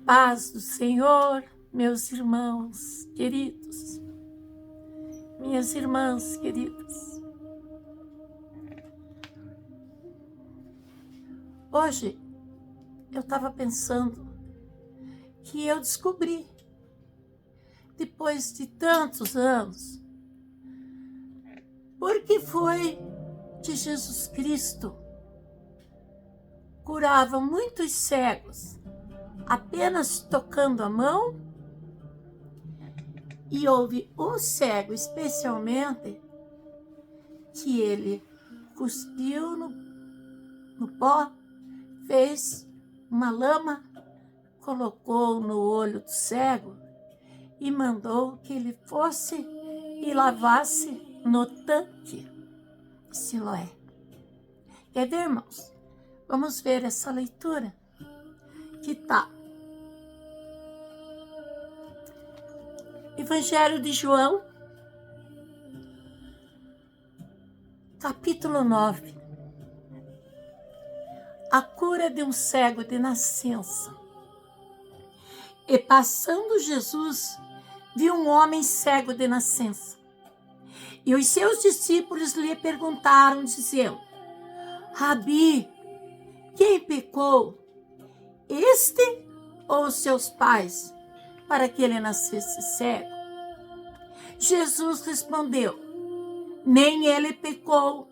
Paz do Senhor, meus irmãos queridos, minhas irmãs queridas. Hoje eu estava pensando que eu descobri, depois de tantos anos, por que foi que Jesus Cristo curava muitos cegos apenas tocando a mão, e houve um cego especialmente que ele cuspiu no pó, fez uma lama, colocou no olho do cego e mandou que ele fosse e lavasse no tanque de Siloé. Quer ver, irmãos? Vamos ver essa leitura que está. Evangelho de João, capítulo 9. A cura de um cego de nascença. E passando Jesus, viu um homem cego de nascença. E os seus discípulos lhe perguntaram, dizendo: Rabi, quem pecou, este ou seus pais, para que ele nascesse cego? Jesus respondeu: nem ele pecou,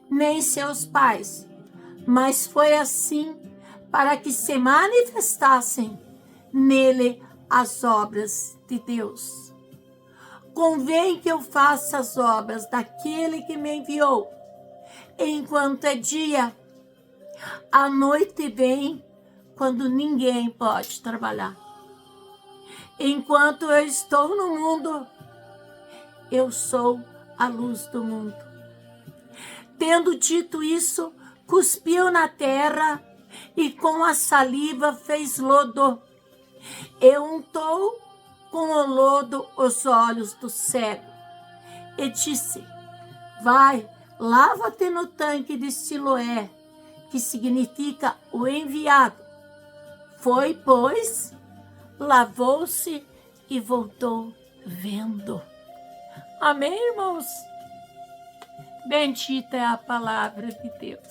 nem seus pais, mas foi assim para que se manifestassem nele as obras de Deus. Convém que eu faça as obras daquele que me enviou, enquanto é dia. A noite vem, quando ninguém pode trabalhar. Enquanto eu estou no mundo, eu sou a luz do mundo. Tendo dito isso, cuspiu na terra e com a saliva fez lodo. E untou com o lodo os olhos do cego. E disse: vai, lava-te no tanque de Siloé, que significa o enviado. Foi, pois, lavou-se e voltou vendo. Amém, irmãos? Bendita é a palavra de Deus.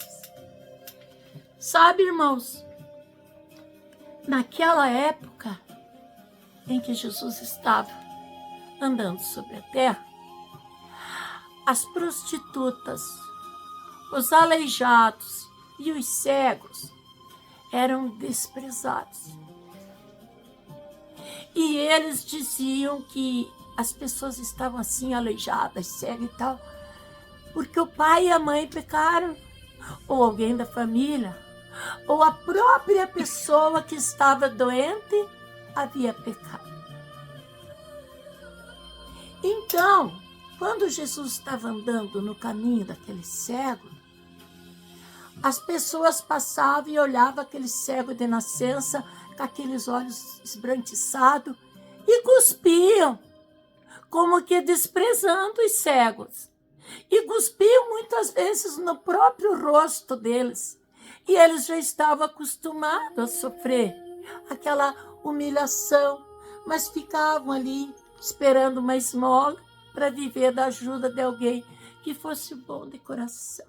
Sabe, irmãos, naquela época em que Jesus estava andando sobre a terra, as prostitutas, os aleijados e os cegos eram desprezados. E eles diziam que as pessoas estavam assim, aleijadas, cegas e tal, porque o pai e a mãe pecaram, ou alguém da família, ou a própria pessoa que estava doente havia pecado. Então, quando Jesus estava andando no caminho daquele cego, as pessoas passavam e olhavam aquele cego de nascença com aqueles olhos esbranquiçados e cuspiam, como que desprezando os cegos. E cuspiam muitas vezes no próprio rosto deles. E eles já estavam acostumados a sofrer aquela humilhação, mas ficavam ali esperando uma esmola para viver da ajuda de alguém que fosse bom de coração.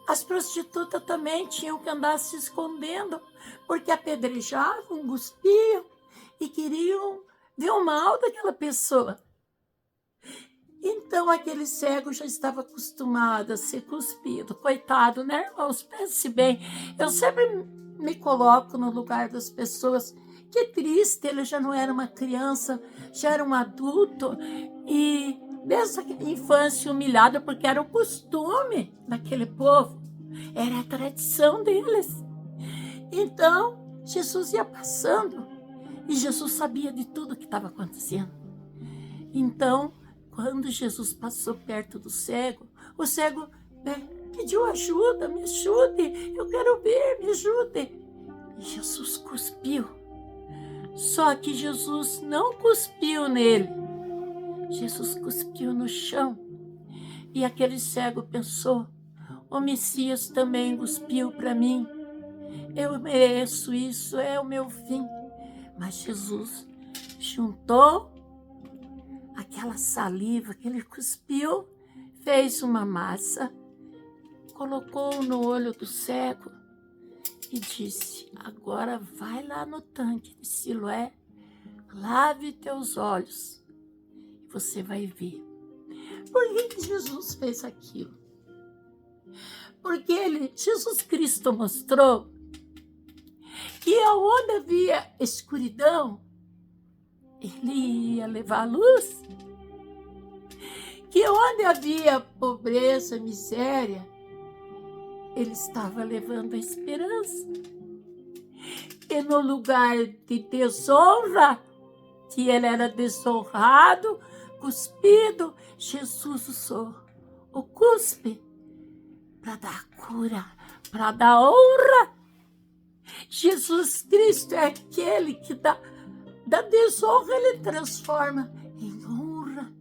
As prostitutas também tinham que andar se escondendo, porque apedrejavam, cuspiam e queriam ver o mal daquela pessoa. Então aquele cego já estava acostumado a ser cuspido. Coitado, né, irmãos? Pense bem. Eu sempre me coloco no lugar das pessoas. Que triste, ele já não era uma criança, já era um adulto. E dessa infância humilhada, porque era o costume daquele povo. Era a tradição deles. Então, Jesus ia passando. E Jesus sabia de tudo o que estava acontecendo. Então, quando Jesus passou perto do cego, o cego pediu ajuda, me ajude, eu quero ver, me ajude. E Jesus cuspiu. Só que Jesus não cuspiu nele. Jesus cuspiu no chão. E aquele cego pensou: o Messias também cuspiu para mim. eu mereço, isso é o meu fim. Mas Jesus juntou aquela saliva que ele cuspiu, fez uma massa, colocou no olho do cego e disse: agora vai lá no tanque de Siloé, lave teus olhos e você vai ver. Por que Jesus fez aquilo? Porque Jesus Cristo mostrou que aonde havia escuridão, ele ia levar a luz. Que onde havia pobreza, miséria, ele estava levando a esperança. E no lugar de desonra, que ele era desonrado, cuspido, Jesus usou o cuspe para dar cura, para dar honra. Jesus Cristo é aquele que da desonra ele transforma em honra.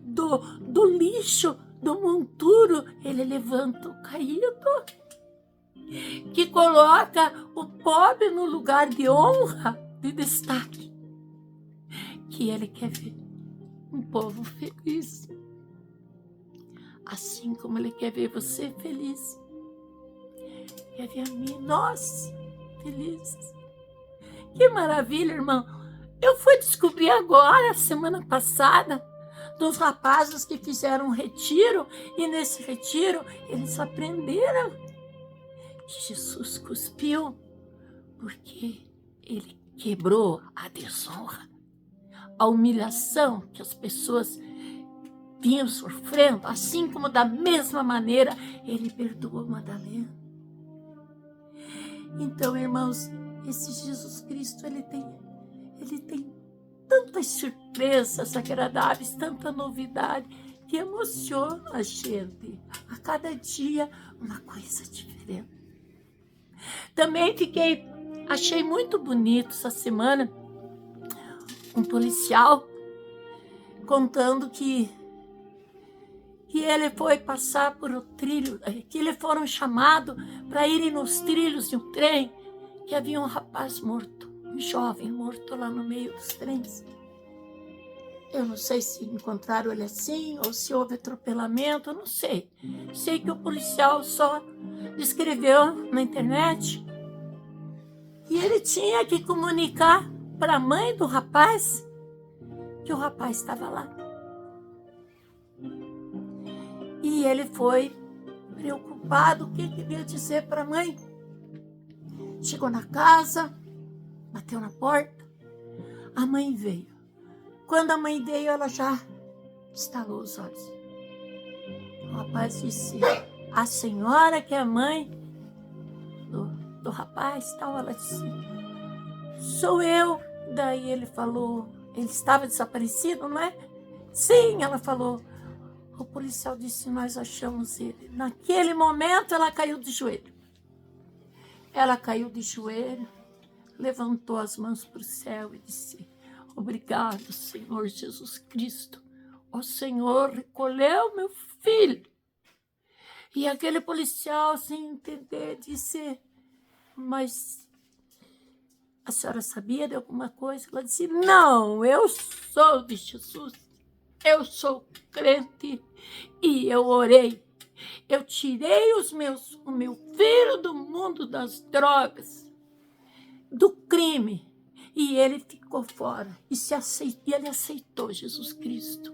Do lixo, do monturo, ele levanta o caído. Que coloca o pobre no lugar de honra, de destaque. Que ele quer ver um povo feliz. Assim como ele quer ver você feliz. Quer ver a mim, nós, felizes. Que maravilha, irmão. Eu fui descobrir agora, semana passada, dos rapazes que fizeram um retiro, e nesse retiro eles aprenderam que Jesus cuspiu porque ele quebrou a desonra, a humilhação que as pessoas vinham sofrendo, assim como da mesma maneira ele perdoou Madalena. Então, irmãos, esse Jesus Cristo, ele tem tantas surpresas agradáveis, tanta novidade, que emociona a gente. A cada dia, uma coisa diferente. Também achei muito bonito essa semana, um policial contando que ele foi passar por o trilho, que eles foram chamados para irem nos trilhos de um trem, que havia um rapaz morto, um jovem morto lá no meio dos trens. Eu não sei se encontraram ele assim, ou se houve atropelamento, eu não sei. Sei que o policial só descreveu na internet. E ele tinha que comunicar para a mãe do rapaz que o rapaz estava lá. E ele foi preocupado, o que queria dizer para a mãe. Chegou na casa, bateu na porta, a mãe veio. Quando a mãe veio, ela já estalou os olhos. O rapaz disse: a senhora que é a mãe do rapaz, tal, ela disse: sou eu. Daí ele falou: ele estava desaparecido, não é? Sim, ela falou. O policial disse: nós achamos ele. Naquele momento ela caiu de joelho. Ela caiu de joelho, levantou as mãos para o céu e disse: obrigado, Senhor Jesus Cristo. O Senhor recolheu meu filho. E aquele policial, sem entender, disse: mas a senhora sabia de alguma coisa? Ela disse: não, eu sou de Jesus. Eu sou crente e eu orei. Eu tirei o meu filho do mundo das drogas, do crime, e ele ficou fora. E ele aceitou Jesus Cristo.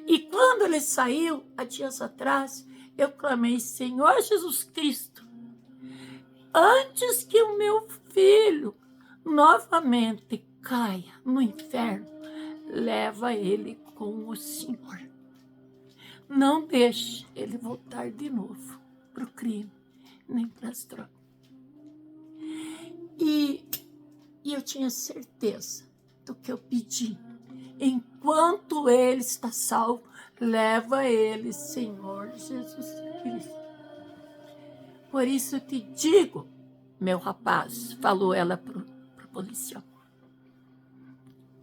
E quando ele saiu, há dias atrás, eu clamei: Senhor Jesus Cristo, antes que o meu filho novamente caia no inferno, leva ele com o Senhor. Não deixe ele voltar de novo para o crime, nem para as drogas. E eu tinha certeza do que eu pedi. Enquanto ele está salvo, leva ele, Senhor Jesus Cristo. Por isso eu te digo, meu rapaz, falou ela para o policial,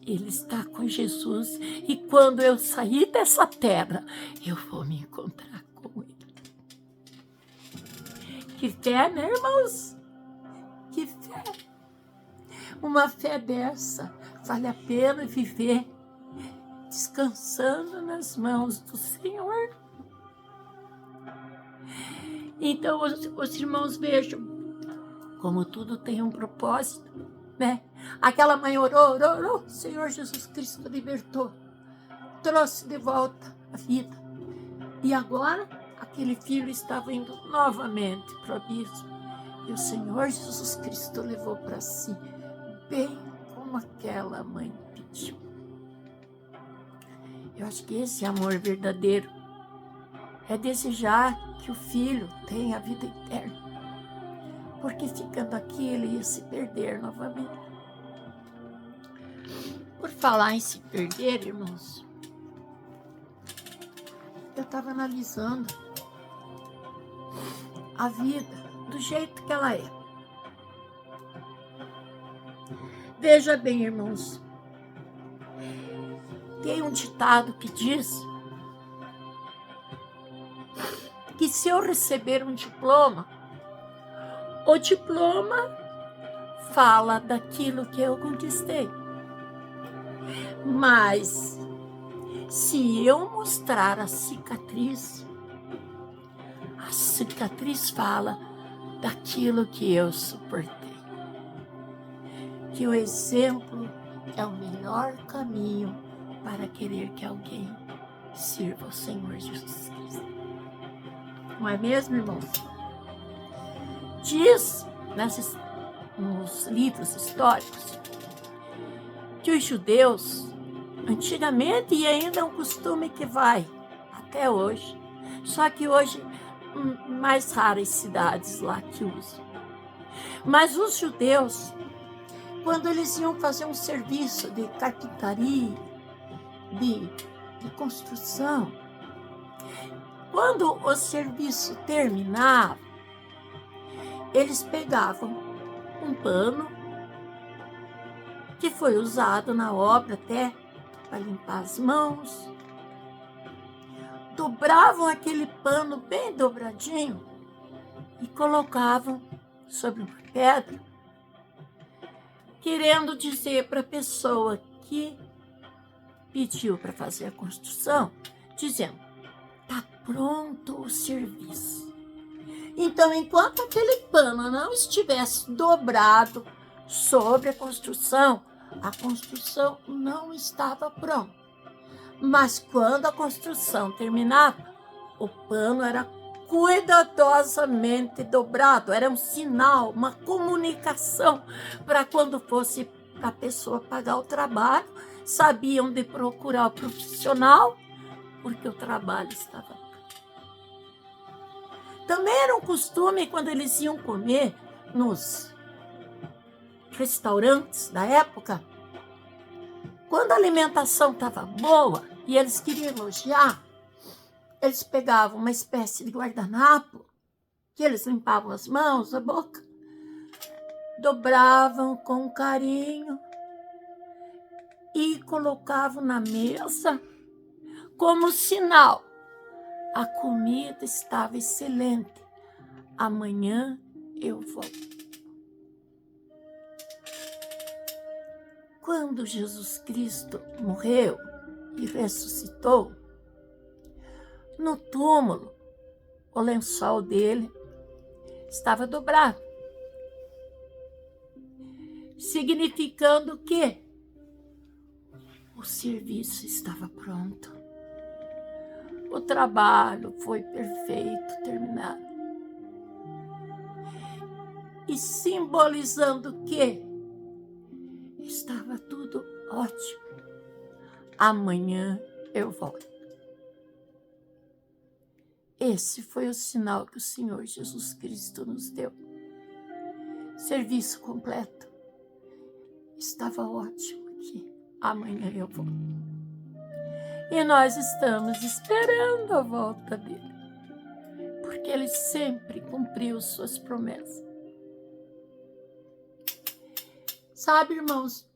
ele está com Jesus e quando eu sair dessa terra, eu vou me encontrar com ele. Que fé, né, irmãos? que fé! Uma fé dessa vale a pena viver descansando nas mãos do Senhor. Então, os irmãos vejam como tudo tem um propósito, né? Aquela mãe orou, Senhor Jesus Cristo libertou, trouxe de volta a vida. E agora, aquele filho estava indo novamente para o abismo. E o Senhor Jesus Cristo levou para si, bem como aquela mãe pediu. Eu acho que esse amor verdadeiro é desejar que o filho tenha a vida eterna, porque ficando aqui ele ia se perder novamente. Por falar em se perder, irmãos, eu estava analisando a vida do jeito que ela é. Veja bem, irmãos, tem um ditado que diz que se eu receber um diploma, o diploma fala daquilo que eu conquistei. Mas se eu mostrar a cicatriz fala daquilo que eu suportei. Que o exemplo é o melhor caminho para querer que alguém sirva ao Senhor Jesus Cristo. Não é mesmo, irmãos? Diz nos livros históricos que os judeus, antigamente, e ainda é um costume que vai até hoje, só que hoje mais raras cidades lá que usam. Mas os judeus, quando eles iam fazer um serviço de carpintaria, de construção, quando o serviço terminava, eles pegavam um pano que foi usado na obra até para limpar as mãos, dobravam aquele pano bem dobradinho e colocavam sobre uma pedra, querendo dizer para a pessoa que pediu para fazer a construção, dizendo: está pronto o serviço. Então, enquanto aquele pano não estivesse dobrado sobre a construção não estava pronta. Mas quando a construção terminava, o pano era cuidadosamente dobrado. Era um sinal, uma comunicação para quando fosse a pessoa pagar o trabalho, sabiam de procurar o profissional, porque o trabalho estava pronto. Também era um costume quando eles iam comer nos restaurantes da época, quando a alimentação estava boa e eles queriam elogiar, eles pegavam uma espécie de guardanapo, que eles limpavam as mãos, a boca, dobravam com carinho e colocavam na mesa como sinal: a comida estava excelente, amanhã eu volto. Quando Jesus Cristo morreu e ressuscitou, no túmulo, o lençol dele estava dobrado, significando que o serviço estava pronto. O trabalho foi perfeito, terminado. E simbolizando que estava tudo ótimo. Amanhã eu volto. Esse foi o sinal que o Senhor Jesus Cristo nos deu. Serviço completo. Estava ótimo aqui. Amanhã eu volto. E nós estamos esperando a volta dele, porque ele sempre cumpriu suas promessas. Sabe, irmãos,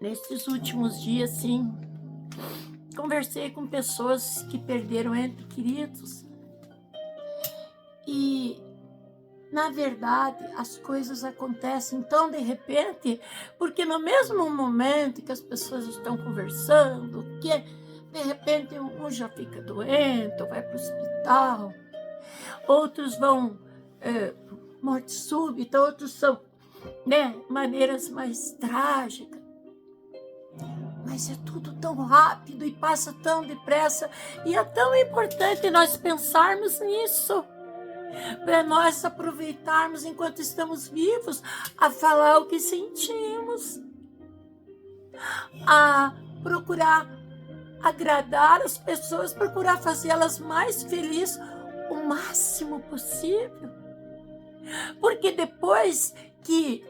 nesses últimos dias, sim, conversei com pessoas que perderam entes queridos e Na verdade, as coisas acontecem tão de repente, porque no mesmo momento que as pessoas estão conversando, que de repente um já fica doente, ou vai para o hospital, outros vão morte súbita, outros são, maneiras mais trágicas. Mas é tudo tão rápido e passa tão depressa, e é tão importante nós pensarmos nisso, para nós aproveitarmos enquanto estamos vivos a falar o que sentimos, a procurar agradar as pessoas, procurar fazê-las mais felizes o máximo possível. Porque depois que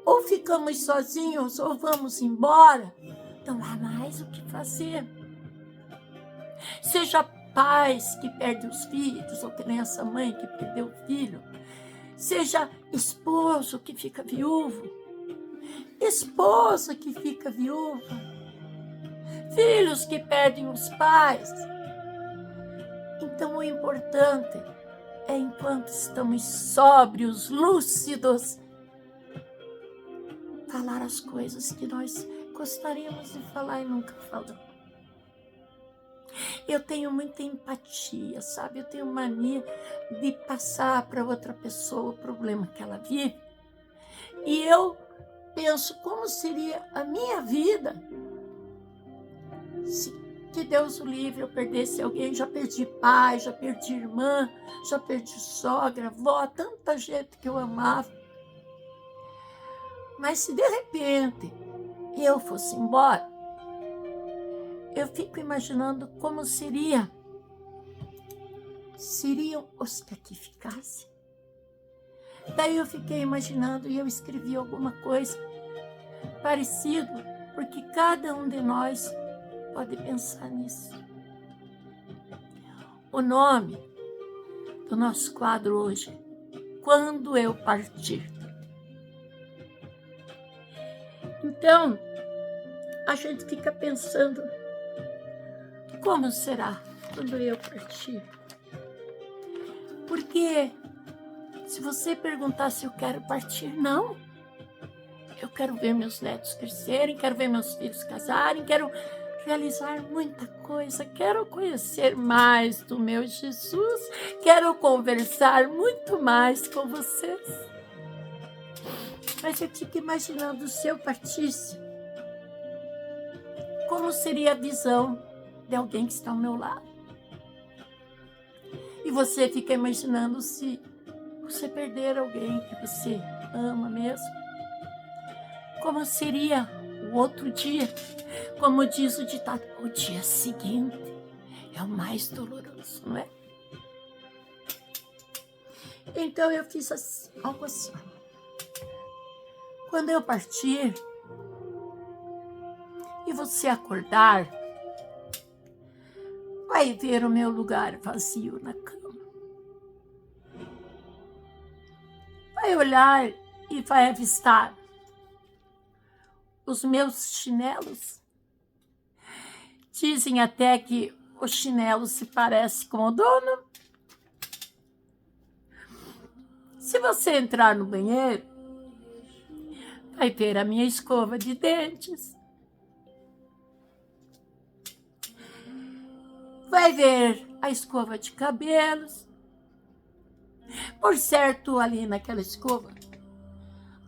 ou ficamos sozinhos ou vamos embora, não há mais o que fazer. Seja pais que perdem os filhos, ou que nem essa mãe que perdeu o filho, seja esposo que fica viúvo, esposa que fica viúva, filhos que perdem os pais. Então o importante é, enquanto estamos sóbrios, lúcidos, falar as coisas que nós gostaríamos de falar e nunca falamos. Eu tenho muita empatia, sabe? Eu tenho mania de passar para outra pessoa o problema que ela vive. E eu penso como seria a minha vida se, que Deus o livre, eu perdesse alguém. Já perdi pai, já perdi irmã, já perdi sogra, avó, tanta gente que eu amava. Mas se de repente eu fosse embora, eu fico imaginando como seriam os que aqui ficassem. Daí eu fiquei imaginando e eu escrevi alguma coisa parecido, porque cada um de nós pode pensar nisso. O nome do nosso quadro hoje é Quando Eu Partir. Então, a gente fica pensando, como será quando eu partir? Porque se você perguntar se eu quero partir, não. Eu quero ver meus netos crescerem, quero ver meus filhos casarem, quero realizar muita coisa, quero conhecer mais do meu Jesus, quero conversar muito mais com vocês. Mas eu fico imaginando, se eu partisse, como seria a visão de alguém que está ao meu lado. E você fica imaginando se você perder alguém que você ama mesmo. Como seria o outro dia? Como diz o ditado, o dia seguinte é o mais doloroso, não é? Então eu fiz assim, algo assim. Quando eu partir e você acordar, vai ver o meu lugar vazio na cama. Vai olhar e vai avistar os meus chinelos. Dizem até que o chinelo se parece com o dono. Se você entrar no banheiro, vai ver a minha escova de dentes. Vai ver a escova de cabelos. Por certo, ali naquela escova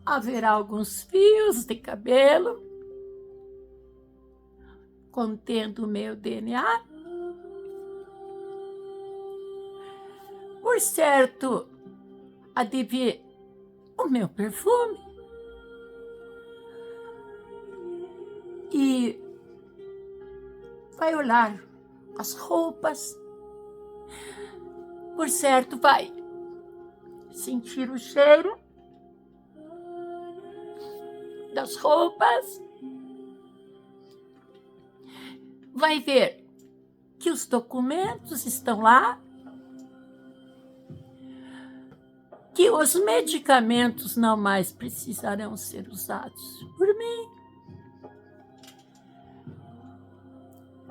haverá alguns fios de cabelo contendo o meu DNA. Por certo, há de ver o meu perfume. E vai olhar as roupas. Por certo, vai sentir o cheiro das roupas. Vai ver que os documentos estão lá, que os medicamentos não mais precisarão ser usados por mim.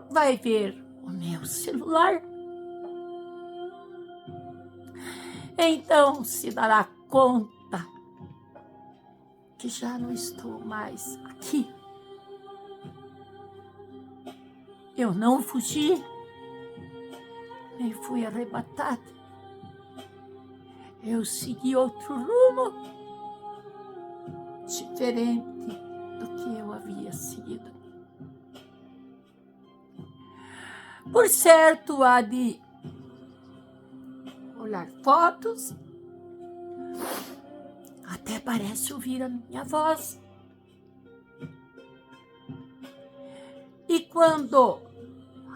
Vai ver o meu celular. então se dará conta que já não estou mais aqui. Eu não fugi, nem fui arrebatada. Eu segui outro rumo, diferente do que eu havia seguido. Por certo, há de olhar fotos, até parece ouvir a minha voz. E quando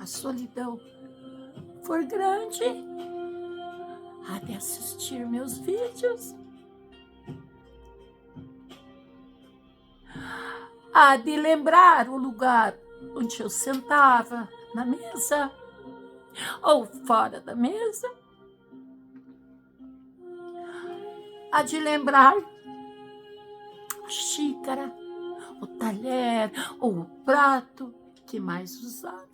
a solidão for grande, há de assistir meus vídeos, há de lembrar o lugar onde eu sentava na mesa ou fora da mesa, há de lembrar a xícara, o talher ou o prato que mais usava.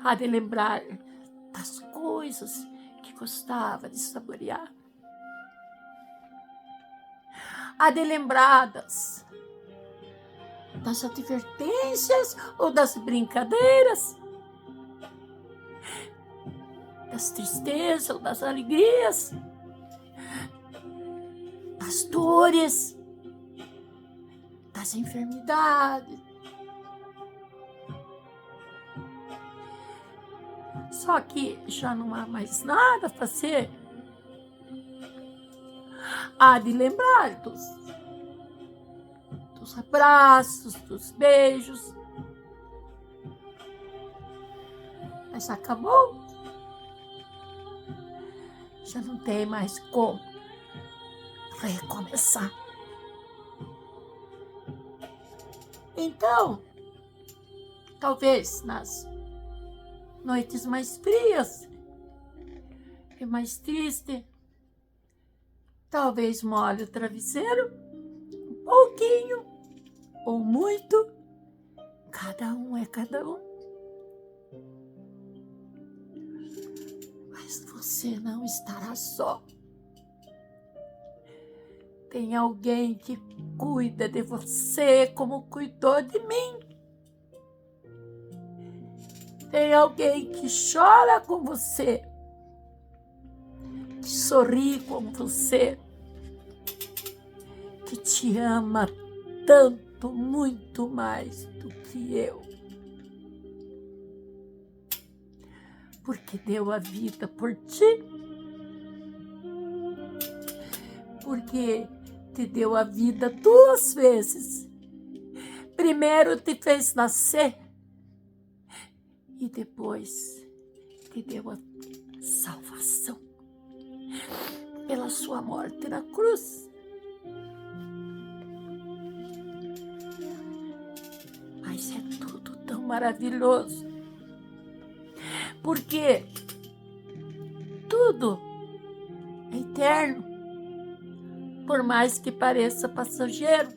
Há de lembrar das coisas que gostava de saborear. Há de lembrar das advertências ou das brincadeiras, das tristezas ou das alegrias, das dores, das enfermidades. Só que já não há mais nada a fazer. Há de lembrar dos abraços, dos beijos. Mas acabou. Já não tem mais como recomeçar. Então, talvez nas noites mais frias e mais tristes, talvez molhe o travesseiro um pouquinho ou muito, cada um é cada um. Mas você não estará só. Tem alguém que cuida de você como cuidou de mim. Tem alguém que chora com você, que sorri com você, que te ama tanto, muito mais do que eu. Porque deu a vida por ti. Porque te deu a vida 2 vezes. Primeiro te fez nascer e depois te deu a salvação pela sua morte na cruz. Mas é tudo tão maravilhoso, porque tudo é eterno, por mais que pareça passageiro.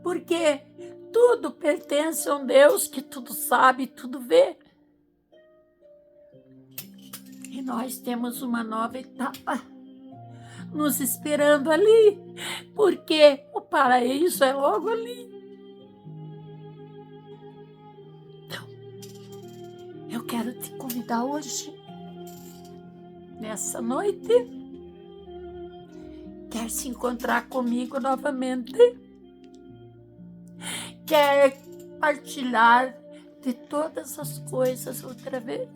Porque tudo pertence a um Deus que tudo sabe, tudo vê. E nós temos uma nova etapa nos esperando ali, porque o paraíso é logo ali. Então, eu quero te convidar hoje, nessa noite, quer se encontrar comigo novamente? Quer partilhar de todas as coisas outra vez?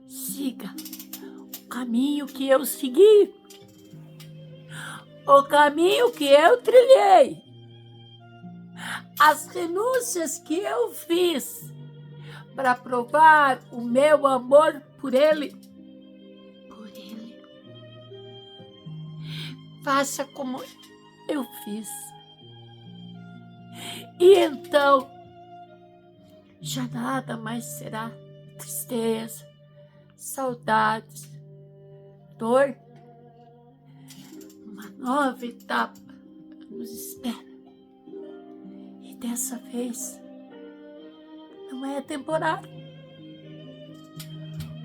Siga o caminho que eu segui, o caminho que eu trilhei, as renúncias que eu fiz para provar o meu amor por Ele. Faça como eu fiz. E então, já nada mais será tristeza, saudades, dor. Uma nova etapa nos espera. E dessa vez não é temporário.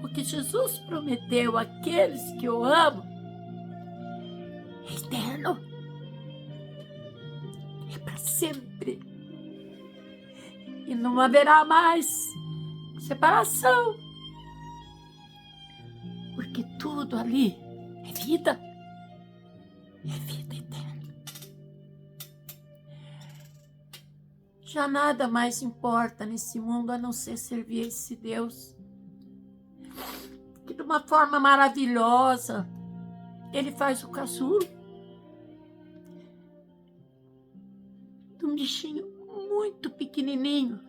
O que Jesus prometeu àqueles que o amam é eterno. É para sempre. E não haverá mais separação. Porque tudo ali é vida. É vida eterna. Já nada mais importa nesse mundo a não ser servir esse Deus. Que de uma forma maravilhosa, Ele faz o casulo. De um bichinho muito pequenininho.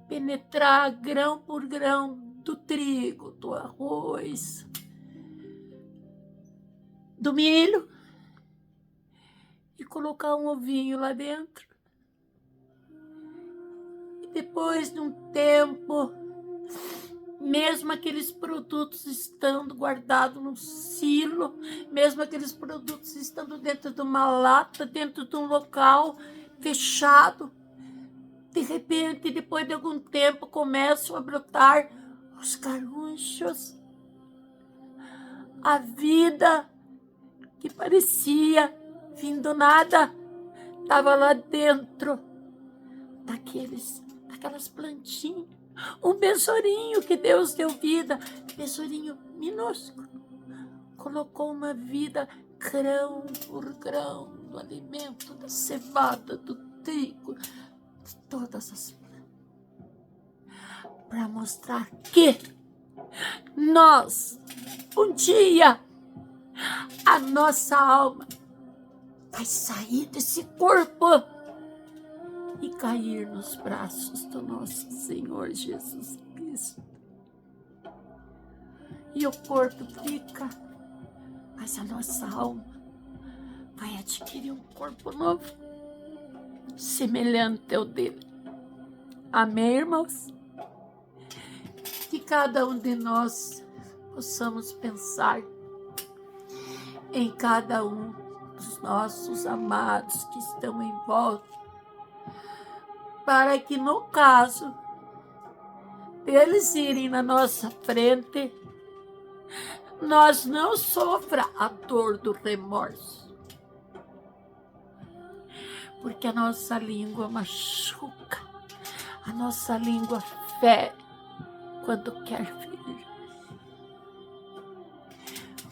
Penetrar grão por grão do trigo, do arroz, do milho. E colocar um ovinho lá dentro. E depois de um tempo, mesmo aqueles produtos estando guardados num silo, mesmo aqueles produtos estando dentro de uma lata, dentro de um local fechado, de repente, depois de algum tempo, começam a brotar os carunchos. A vida que parecia vir do nada estava lá dentro daquelas plantinhas. Um besourinho que Deus deu vida, besourinho minúsculo, colocou uma vida grão por grão do alimento, da cevada, do trigo, de todas as plantas, para mostrar que nós, um dia, a nossa alma vai sair desse corpo e cair nos braços do nosso Senhor Jesus Cristo. E o corpo fica, mas a nossa alma vai adquirir um corpo novo, semelhante ao dele. Amém, irmãos? Que cada um de nós possamos pensar em cada um dos nossos amados que estão em volta, para que, no caso deles irem na nossa frente, nós não sofra a dor do remorso. Porque a nossa língua machuca, a nossa língua fere quando quer ferir.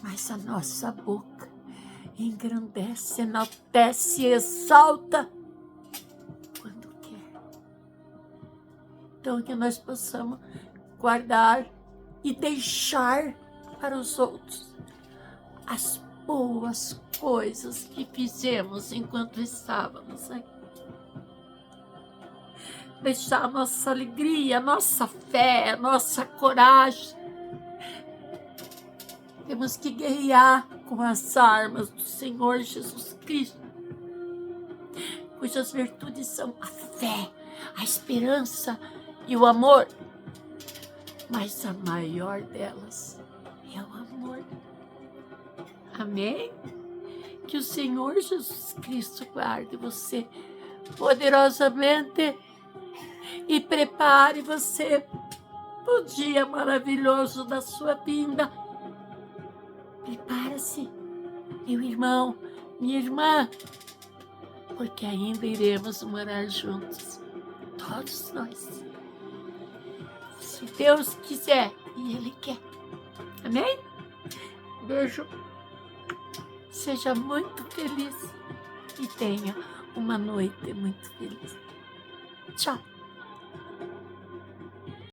Mas a nossa boca engrandece, enaltece e exalta quando quer. Então, que nós possamos guardar e deixar para os outros as boas coisas que fizemos enquanto estávamos aqui. Deixar a nossa alegria, a nossa fé, a nossa coragem. Temos que guerrear com as armas do Senhor Jesus Cristo, cujas virtudes são a fé, a esperança e o amor. Mas a maior delas é o amor. Amém? Que o Senhor Jesus Cristo guarde você poderosamente e prepare você para o dia maravilhoso da sua vinda. Prepara-se, meu irmão, minha irmã, porque ainda iremos morar juntos, todos nós. Se Deus quiser e Ele quer. Amém? Beijo. Seja muito feliz e tenha uma noite muito feliz. Tchau.